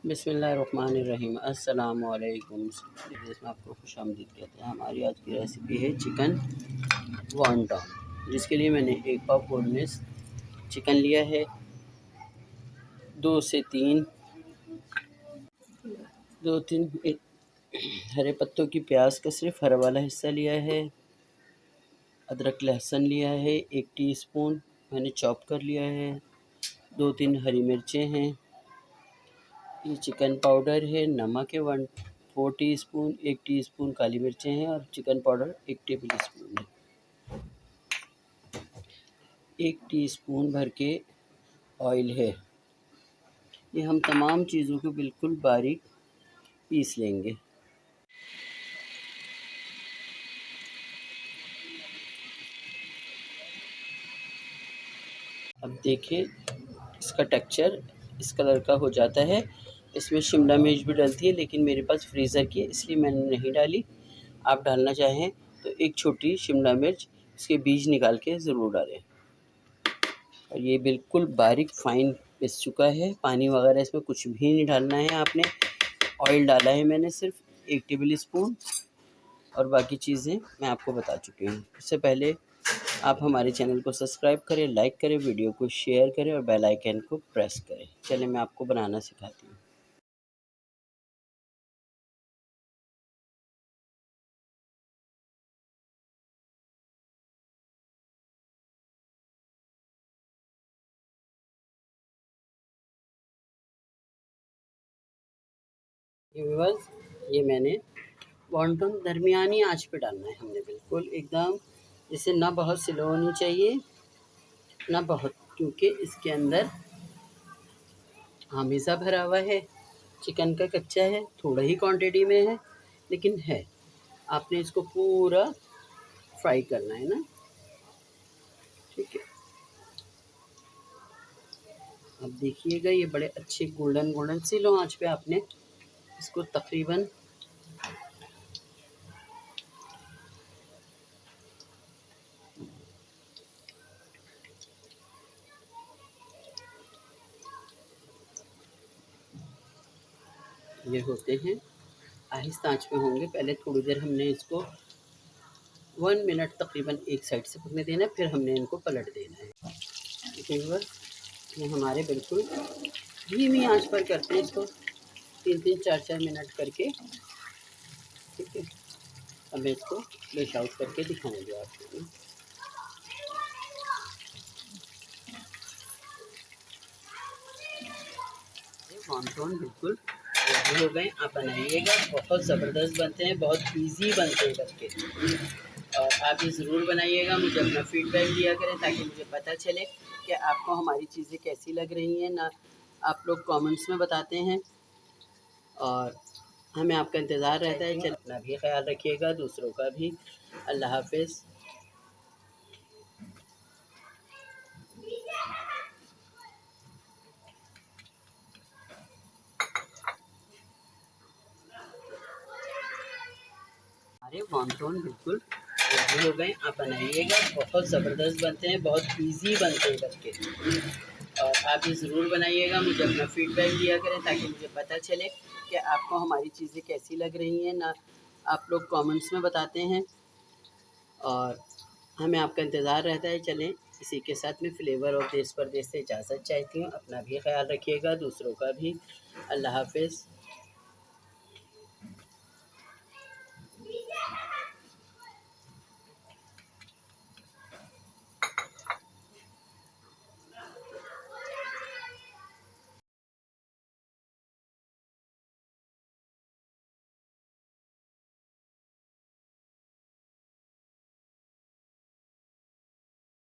बिस्मिल्लाहिर्रहमानिर्रहीम। अस्सलामु अलैकुम। इसमें आपको खुशामदीद कहते हैं। हमारी आज की रेसिपी है चिकन वॉन्टॉन, जिसके लिए मैंने एक पाव बोनलेस चिकन लिया है, 2 से 3 हरे पत्तों की प्याज का सिर्फ हरा वाला हिस्सा लिया है। अदरक लहसुन लिया है 1 टीस्पून, मैंने चॉप कर लिया है। 2-3 हरी मिर्चें हैं। ये चिकन पाउडर है। नमक है 4 टीस्पून। 1 टीस्पून काली मिर्चें हैं और चिकन पाउडर 1 टेबल स्पून है। 1 टीस्पून भर के ऑयल है। ये हम तमाम चीज़ों को बिल्कुल बारीक पीस लेंगे। अब देखिए इसका टेक्सचर इस कलर का हो जाता है। इसमें शिमला मिर्च भी डलती है, लेकिन मेरे पास फ्रीज़र की है इसलिए मैंने नहीं डाली। आप डालना चाहें तो एक छोटी शिमला मिर्च इसके बीज निकाल के ज़रूर डालें। और ये बिल्कुल बारीक फाइन पिस चुका है। पानी वगैरह इसमें कुछ भी नहीं डालना है आपने। ऑयल डाला है मैंने सिर्फ 1 टेबल स्पून, और बाकी चीज़ें मैं आपको बता चुकी हूँ। इससे पहले आप हमारे चैनल को सब्सक्राइब करें, लाइक करें, वीडियो को शेयर करें और बेल आइकन को प्रेस करें। चलिए मैं आपको बनाना सिखाती हूँ। व्यूअर्स, ये मैंने वॉन्टन दरमियानी आंच पे डालना है हमने, बिल्कुल एकदम, जिसे ना बहुत स्लो होनी चाहिए ना बहुत, क्योंकि इसके अंदर हमेशा भरा हुआ है। चिकन का कच्चा है, थोड़ा ही क्वांटिटी में है, लेकिन है। आपने इसको पूरा फ्राई करना है ना, ठीक है। अब देखिएगा ये बड़े अच्छे गोल्डन गोल्डन सी लो आंच पे आपने इसको तकरीबन ये होते हैं आहिस्ता आंच पे होंगे। पहले थोड़ी देर हमने इसको 1 मिनट तकरीबन एक साइड से पकने देना है, फिर हमने इनको पलट देना है। ठीक है, ये हमारे बिल्कुल धीमी आंच पर करते हैं इसको 3-3 4-4 मिनट करके, ठीक है। अब मैं इसको डिश आउट करके दिखाऊंगी आपको। वॉन्टन बिल्कुल रेडी हो गए। आप बनाइएगा, बहुत ज़बरदस्त बनते हैं, बहुत इजी बनते हैं बनके। और आप ये ज़रूर बनाइएगा, मुझे अपना फीडबैक दिया करें ताकि मुझे पता चले कि आपको हमारी चीज़ें कैसी लग रही हैं ना। आप लोग कमेंट्स में बताते हैं और हमें आपका इंतज़ार रहता है। चल, अपना भी ख्याल रखिएगा, दूसरों का भी। अल्लाह हाफिज़। हमारे वॉन्टन बिल्कुल रेडी हो गए। आप बनाइएगा, बहुत ज़बरदस्त बनते हैं, बहुत इजी बनते हैं बनके। और आप ये ज़रूर बनाइएगा, मुझे अपना फीडबैक दिया करें ताकि मुझे पता चले कि आपको हमारी चीज़ें कैसी लग रही हैं ना। आप लोग कमेंट्स में बताते हैं और हमें आपका इंतज़ार रहता है। चलें, इसी के साथ में फ्लेवर और देश परदेश से इजाज़त चाहती हूँ। अपना भी ख्याल रखिएगा, दूसरों का भी। अल्लाह हाफिज़।